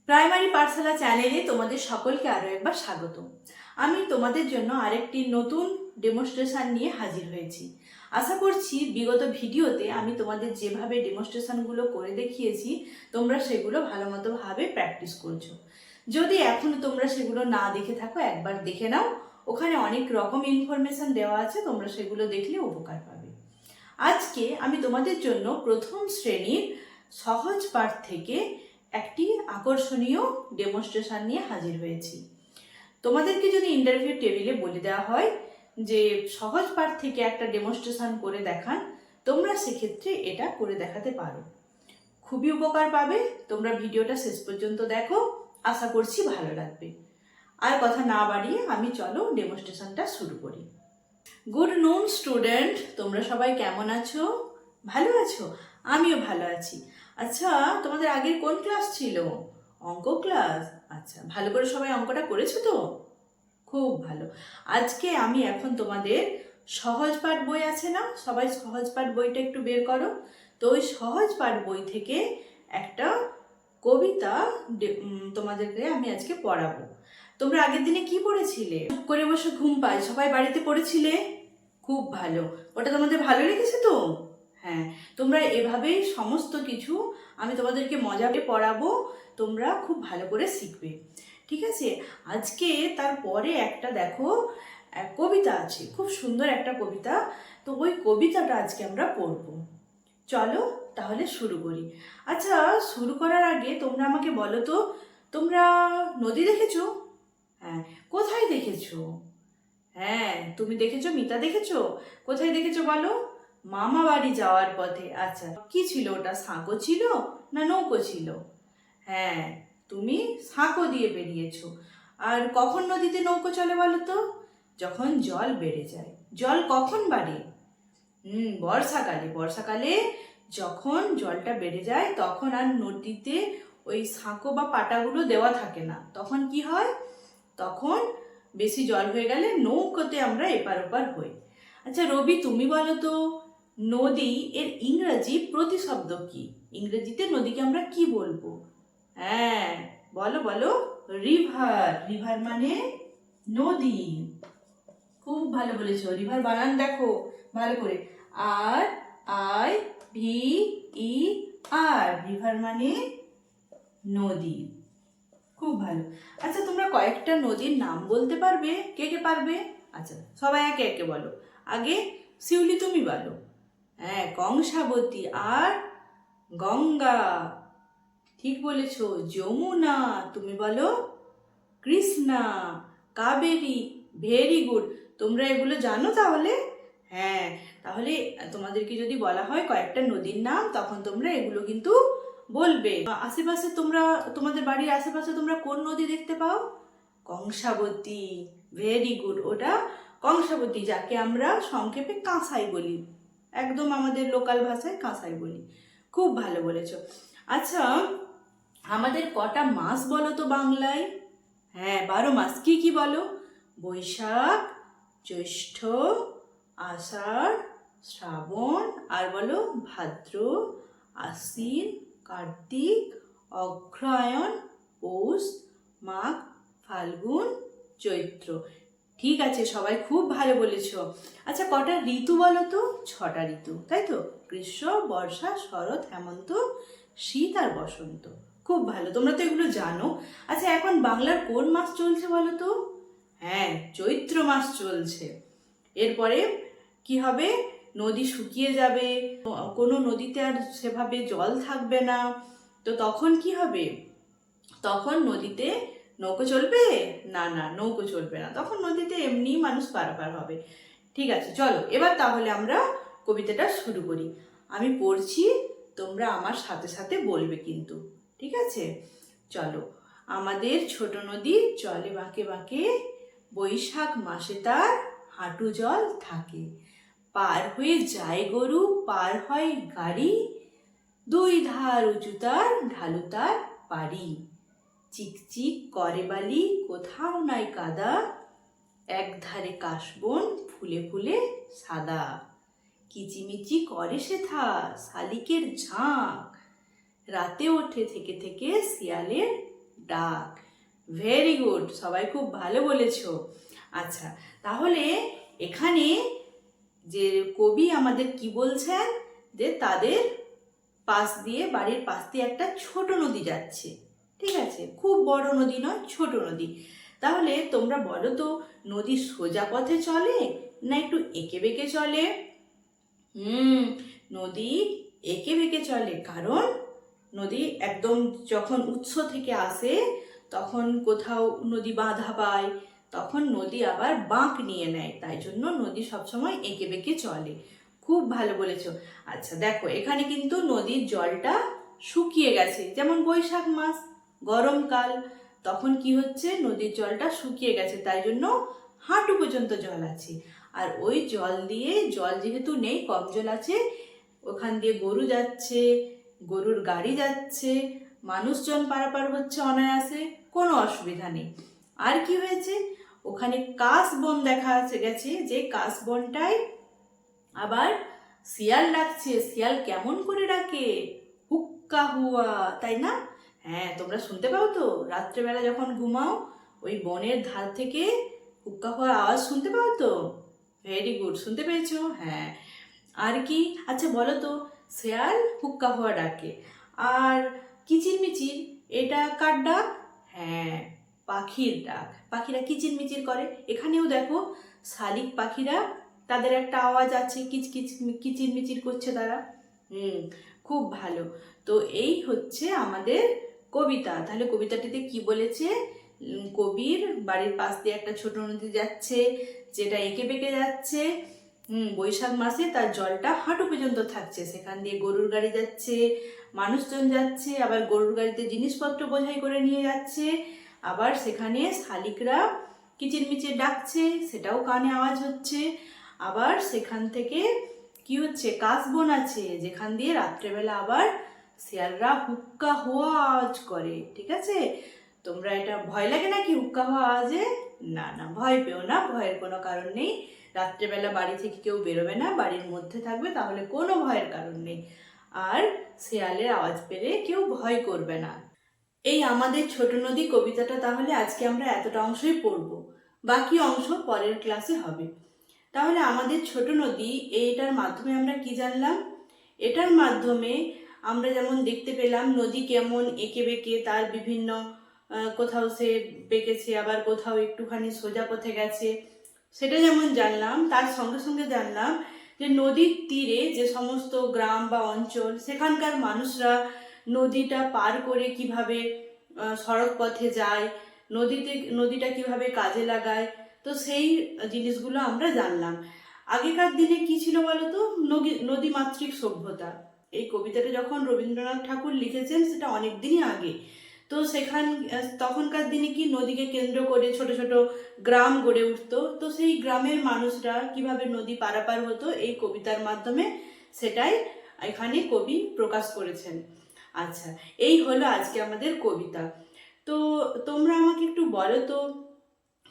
Primary পাঠশালা চ্যানেলে তোমাদের সকলকে আরও একবার স্বাগত। আমি তোমাদের জন্য আরেকটি নতুন ডেমনস্ট্রেশন নিয়ে হাজির হয়েছি। আশা করছি বিগত ভিডিওতে আমি তোমাদের যেভাবে ডেমনস্ট্রেশনগুলো করে দেখিয়েছি তোমরা সেগুলো ভালো মতোভাবে প্র্যাকটিস করছো। যদি এখনও তোমরা সেগুলো না দেখে থাকো একবার দেখে নাও, ওখানে অনেক রকম ইনফরমেশন দেওয়া আছে, তোমরা সেগুলো দেখলে উপকার পাবে। আজকে আমি তোমাদের জন্য প্রথম শ্রেণীর সহজ পাঠ থেকে একটি আকর্ষণীয় ডেমনস্ট্রেশন নিয়ে হাজির হয়েছি। তোমাদেরকে যদি ইন্টারভিউ টেবিলে বলে দেওয়া হয় যে সহজ পাঠ থেকে একটা ডেমনস্ট্রেশন করে দেখান, তোমরা সেক্ষেত্রে এটা করে দেখাতে পারো। খুবই উপকার পাবে। তোমরা ভিডিওটা শেষ পর্যন্ত দেখো, আশা করছি ভালো লাগবে। আর কথা না বাড়িয়ে আমি চলো ডেমনস্ট্রেশনটা শুরু করি। গুড নুন স্টুডেন্ট, তোমরা সবাই কেমন আছো? ভালো আছো? আমিও ভালো আছি। আচ্ছা, তোমাদের আগের কোন ক্লাস ছিল? অঙ্ক ক্লাস। আচ্ছা, ভালো করে সবাই অঙ্কটা করেছো তো? খুব ভালো। আজকে আমি এখন তোমাদের সহজ পাঠ বই আছে না, সবাই সহজ পাঠ বইটা একটু বের করো। তো ওই সহজ পাঠ বই থেকে একটা কবিতা তোমাদেরকে আমি আজকে পড়াবো। তোমরা আগের দিনে কি পড়েছিলে? চুপ করে বসে ঘুম পায়, সবাই বাড়িতে পড়েছিলে? খুব ভালো। ওটা তোমাদের ভালো লেগেছে তো? হ্যাঁ, তোমরা এভাবেই সমস্ত কিছু আমি তোমাদেরকে মজা করে পড়াবো, তোমরা খুব ভালো করে শিখবে। ঠিক আছে? আজকে তারপরে একটা দেখো কবিতা আছে, খুব সুন্দর একটা কবিতা। তো ওই কবিতাটা আজকে আমরা পড়বো। চলো তাহলে শুরু করি। আচ্ছা, শুরু করার আগে তোমরা আমাকে বলো তো, তোমরা নদী দেখেছো? হ্যাঁ, কোথায় দেখেছো? হ্যাঁ, তুমি দেখেছো, মিতা দেখেছো? কোথায় দেখেছো বলো? মামা বাড়ি যাওয়ার পথে। আচ্ছা, কি ছিল ওটা, সাঁকো ছিল না নৌকো ছিল? হ্যাঁ, তুমি সাঁকো দিয়ে বেরিয়েছো। আর কখন নদীতে নৌকো চলে বলো তো? যখন জল বেড়ে যায়। জল কখন বাড়ে? বর্ষাকালে। বর্ষাকালে যখন জলটা বেড়ে যায় তখন আর নদীতে ওই সাঁকো বা পাটাগুলো দেওয়া থাকে না। তখন কি হয়? তখন বেশি জল হয়ে গেলে নৌকোতে আমরা এপার ওপার হই। আচ্ছা রবি, তুমি বলো তো, নদী এর ইংরাজি প্রতিশব্দ কি? ইংরেজিতে নদীকে আমরা কি বলবো? হ্যাঁ, বলো বলো। রিভার। রিভার মানে নদী। খুব ভালো বলেছো। রিভার বানান দেখো ভালো করে। আর I V E R, river মানে নদী। খুব ভালো। আচ্ছা, তোমরা কয়েকটা নদীর নাম বলতে পারবে? কে কে পারবে? আচ্ছা, সবাই একে একে বলো। আগে শিউলি তুমি বলো। হ্যাঁ, কংসাবতী আর গঙ্গা। ঠিক বলেছ। যমুনা তুমি বলো। কৃষ্ণা, কাবেরী। Very good. তোমরা এগুলো জানো তাহলে? হ্যাঁ, তাহলে তোমাদেরকে যদি বলা হয় কয়েকটা নদীর নাম, তখন তোমরা এগুলো কিন্তু বলবে। আশেপাশে তোমরা, তোমাদের বাড়ির আশেপাশে তোমরা কোন নদী দেখতে পাও? কংসাবতী। Very good. ওটা কংসাবতী, যাকে আমরা সংক্ষেপে কাঁসাই বলি। একদম আমাদের লোকাল ভাষায় কাঁসাই বলি। খুব ভালো বলেছো। আচ্ছা, আমাদের কটা মাস বলো তো বাংলায়? হ্যাঁ, 12 মাস। কি কি বলো? বৈশাখ, জ্যৈষ্ঠ, আষাঢ়, শ্রাবণ, আর বলো ভাদ্র, আশ্বিন, কার্তিক, অগ্রহায়ণ, পৌষ, মাঘ, ফাল্গুন, চৈত্র। ঠিক আছে, সবাই খুব ভালো বলেছো। আচ্ছা, কটা ঋতু বলো তো? 6টা ঋতু, তাই তো? গ্রীষ্ম, বর্ষা, শরৎ, হেমন্ত, শীত আর বসন্ত। খুব ভালো, তোমরা তো এগুলো জানো। আচ্ছা, এখন বাংলার কোন মাস চলছে বলো তো? হ্যাঁ, চৈত্র মাস চলছে। এরপরে কি হবে? নদী শুকিয়ে যাবে, কোনো নদীতে আর সেভাবে জল থাকবে না। তো তখন কি হবে? তখন নদীতে নৌকো চলবে? না না, নৌকো চলবে না, তখন নদীতে এমনি মানুষ পারাপার হবে। ঠিক আছে, চলো এবার তাহলে আমরা কবিতাটা শুরু করি। আমি পড়ছি, তোমরা আমার সাথে সাথে বলবে কিন্তু। ঠিক আছে? চলো। আমাদের ছোট নদী চলে বাঁকে বাঁকে, বৈশাখ মাসে তার হাঁটু জল থাকে। পার হয়ে যায় গরু, পার হয় গাড়ি, দুই ধার উঁচু তার, ঢালু তার পাড়ি। চিকচিক করে বালি, কোথাও নাই কাদা, এক ধারে কাশবন, ফুলে ফুলে সাদা। কিচিমিচি করে সেথা শালিকের ঝাঁক, রাতে ওঠে থেকে থেকে শিয়ালের ডাক। ভেরি গুড, সবাই খুব ভালো বলেছো। আচ্ছা, তাহলে এখানে যে কবি আমাদের কি বলছেন, যে তাদের পাশ দিয়ে, বাড়ির পাশ দিয়ে একটা ছোট নদী যাচ্ছে। ঠিক আছে, খুব বড় নদী নয়, ছোট নদী। তাহলে তোমরা বলো তো, নদী সোজা পথে চলে না একটু এঁকে বেঁকে চলে? নদী এঁকে বেঁকে চলে, কারণ নদী একদম যখন উৎস থেকে আসে তখন কোথাও নদী বাধা পায়, তখন নদী আবার বাঁক নিয়ে নেয়, তাই জন্য নদী সবসময় এঁকে বেঁকে চলে। খুব ভালো বলেছো। আচ্ছা দেখো, এখানে কিন্তু নদীর জলটা শুকিয়ে গেছে, যেমন বৈশাখ মাস, গরমকাল, তখন কি হচ্ছে, নদীর জলটা শুকিয়ে গেছে, তাই জন্য হাঁটু পর্যন্ত জল আছে। আর ওই জল দিয়ে, জল যেহেতু নেই, কম জল আছে, ওখান দিয়ে গরু যাচ্ছে, গরুর গাড়ি যাচ্ছে, মানুষজন পারাপার হচ্ছে অনায়াসে, কোনো অসুবিধা নেই। আর কি হয়েছে, ওখানে কাশবন দেখা গেছে, যে কাশবনটায় আবার শিয়াল ডাকছে। শিয়াল কেমন করে ডাকে? হুক্কা হুয়া, তাই না? হ্যাঁ, তোমরা শুনতে পাও তো, রাত্রেবেলা যখন ঘুমাও ওই বনের ধার থেকে হুক্কা হুয়ার আওয়াজ শুনতে পাও তো? ভেরি গুড, শুনতে পেয়েছো? হ্যাঁ। আর কি, আচ্ছা বলো তো, শেয়াল হুক্কা হুয়া ডাকে, আর কিচিরমিচির, এটা কার ডাক? হ্যাঁ, পাখির ডাক। পাখিরা কিচিরমিচির করে। এখানেও দেখো, শালিক পাখিরা, তাদের একটা আওয়াজ আছে, কিচকিচ কিচিরমিচির করছে তারা। খুব ভালো। তো এই হচ্ছে আমাদের কবিতা। তাহলে কবিতাটিতে কি বলেছে, কবির বাড়ির পাশ দিয়ে একটা ছোট নদী যাচ্ছে, যেটা এঁকে বেঁকে যাচ্ছে। বৈশাখ মাসে তার জলটা হাঁটু পর্যন্ত থাকছে, সেখান দিয়ে গরুর গাড়ি যাচ্ছে, মানুষজন যাচ্ছে, আবার গরুর গাড়িতে জিনিসপত্র বোঝাই করে নিয়ে যাচ্ছে, আবার সেখানে শালিকরা কিচিরমিচির ডাকছে, সেটাও কানে আওয়াজ হচ্ছে। আবার সেখান থেকে কি হচ্ছে, কাশবন আছে, যেখান দিয়ে রাত্রেবেলা আবার শিয়ালরা হুক্কা হুয়া আওয়াজ করে। ঠিক আছে, তোমরা এটা ভয় লাগে নাকি হুক্কা হুয়া আওয়াজে? না না, ভয় পেও না, ভয়ের কোনো কারণ নেই। রাত্রেবেলা বাড়ি থেকে কেউ বেরোবে না, বাড়ির মধ্যে থাকবে, তাহলে কোনো ভয়ের কারণ নেই। আর শেয়ালের আওয়াজ পেলে কেউ ভয় করবে না। এই আমাদের ছোট নদী কবিতাটা তাহলে আজকে আমরা এতটা অংশই পড়ব, বাকি অংশ পরের ক্লাসে হবে। তাহলে আমাদের ছোট নদী, এইটার মাধ্যমে আমরা কি জানলাম? এটার মাধ্যমে আমরা যেমন দেখতে পেলাম নদী কেমন এঁকে বেঁকে, তার বিভিন্ন কোথাও সে বেঁকেছে, আবার কোথাও একটুখানি সোজা পথে গেছে, সেটা যেমন জানলাম, তার সঙ্গে সঙ্গে জানলাম যে নদীর তীরে যে সমস্ত গ্রাম বা অঞ্চল, সেখানকার মানুষরা নদীটা পার করে কিভাবে সড়ক পথে যায়, নদীটা কিভাবে কাজে লাগায়, তো সেই জিনিসগুলো আমরা জানলাম। আগেকার দিনে কি ছিল বলতো, নদীমাতৃক সভ্যতা। এই কবিতাটা যখন রবীন্দ্রনাথ ঠাকুর লিখেছেন সেটা অনেক দিনই আগে। তো তখনকার দিনে কি, নদীকে কেন্দ্র করে ছোট ছোট গ্রাম গড়ে উঠতো, তো সেই গ্রামের মানুষরা কিভাবে নদী পারাপার হতো, এই কবিতার মাধ্যমে সেটাই এখানে কবি প্রকাশ করেছেন। আচ্ছা, এই হলো আজকে আমাদের কবিতা। তো তোমরা আমাকে একটু বলো তো,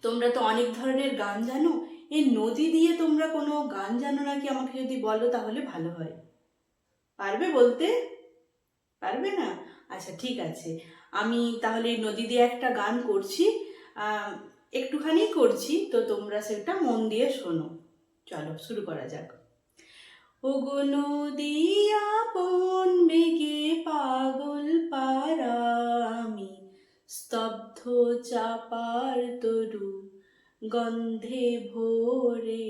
তোমরা তো অনেক ধরনের গান জানো, এই নদী দিয়ে তোমরা কোনো গান জানো নাকি? আমাকে যদি বলো তাহলে ভালো হয়। পারবে বলতে? পারবে না? আচ্ছা ঠিক আছে, আমি তাহলে এই নদী দিয়ে একটা গান করছি, একটুখানি করছি, তো তোমরা সেটা মন দিয়ে শোনো। চলো শুরু করা যাক। ওগো নদী আপন বেগে পাগল পারা আমি, স্তব্ধ চাপার তরু গন্ধে ভোরে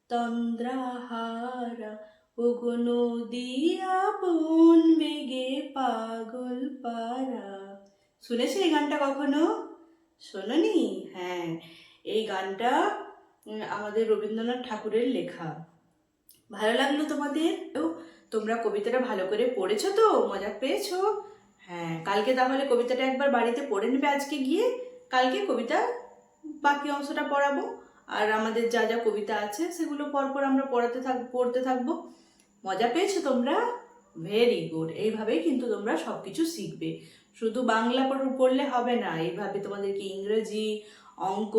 তন্দ্রাহারা। ওগো নদী আপন বেগে পাগল পারা। শুনেছো এই গানটা কখনো? শোনোনি? হ্যাঁ, এই গানটা আমাদের রবীন্দ্রনাথ ঠাকুরের লেখা। ভালো লাগলো তোমাদের? তো তোমরা কবিতাটা ভালো করে পড়েছো তো? মজা পেয়েছো? হ্যাঁ, কালকে তাহলে কবিতাটা একবার বাড়িতে পড়ে নেবে, আজকে গিয়ে। কালকে কবিতা বাকি অংশটা পড়াবো, আর আমাদের যা যা কবিতা আছে সেগুলো পরপর আমরা পড়তে থাকবো। মজা পেয়েছো তোমরা? Very good. এইভাবেই কিন্তু তোমরা সব কিছু শিখবে। শুধু বাংলা পড়লে হবে না, এইভাবে তোমাদেরকে ইংরেজি, অঙ্ক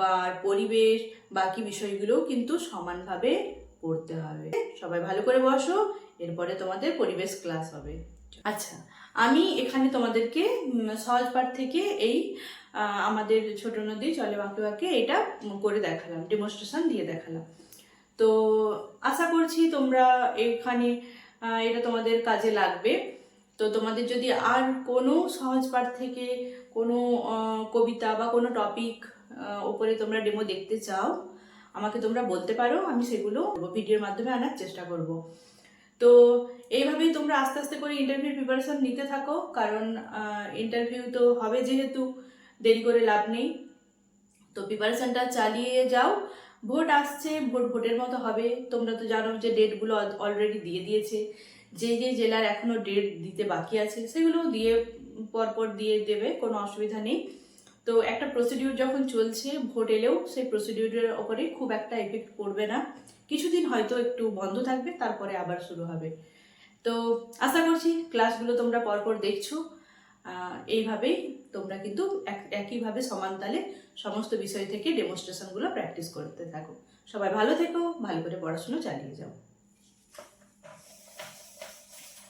বা পরিবেশ, বাকি বিষয়গুলোও কিন্তু সমানভাবে পড়তে হবে। সবাই ভালো করে বসো, এরপরে তোমাদের পরিবেশ ক্লাস হবে। আচ্ছা, আমি এখানে তোমাদেরকে সহজ পাঠ থেকে এই আমাদের ছোট নদী চলে বাঁকে বাঁকে এটা করে দেখালাম, ডেমনস্ট্রেশন দিয়ে দেখালাম। তো আশা করছি তোমরা এখানে এটা তোমাদের কাজে লাগবে। তো তোমাদের যদি আর কোনো সহজ পাঠ থেকে কোনো কবিতা বা কোনো টপিক ওপরে তোমরা ডেমো দেখতে চাও, আমাকে তোমরা বলতে পারো, আমি সেগুলো ভিডিওর মাধ্যমে আনার চেষ্টা করব। তো এইভাবেই তোমরা আস্তে আস্তে করে ইন্টারভিউর প্রিপারেশন নিতে থাকো, কারণ ইন্টারভিউ তো হবে যেহেতু দেরি করে লাভ নেই। তো প্রিপারেশনটা চালিয়ে যাও। ভোট আসছে, ভোটের মতো হবে। তোমরা তো জানো যে ডেটগুলো অলরেডি দিয়ে দিয়েছে। যে যে জেলার এখনো ডেট দিতে বাকি আছে সেগুলো দিয়ে পরপর দিয়ে দেবে, কোনো অসুবিধা নেই। তো একটা প্রসিডিউর যখন চলছে, ভোট এলেও সেই প্রসিডিউরের ওপরে খুব একটা এফেক্ট পড়বে না। কিছুদিন হয়তো একটু বন্ধ থাকবে, তারপরে আবার শুরু হবে। তো আশা করছি ক্লাসগুলো তোমরা পরপর দেখছো। এইভাবেই তোমরা কিন্তু একইভাবে সমান তালে সমস্ত বিষয় থেকে ডেমনস্ট্রেশনগুলো প্র্যাকটিস করতে থাকো। সবাই ভালো থেকো, ভালো করে পড়াশুনো চালিয়ে যাও।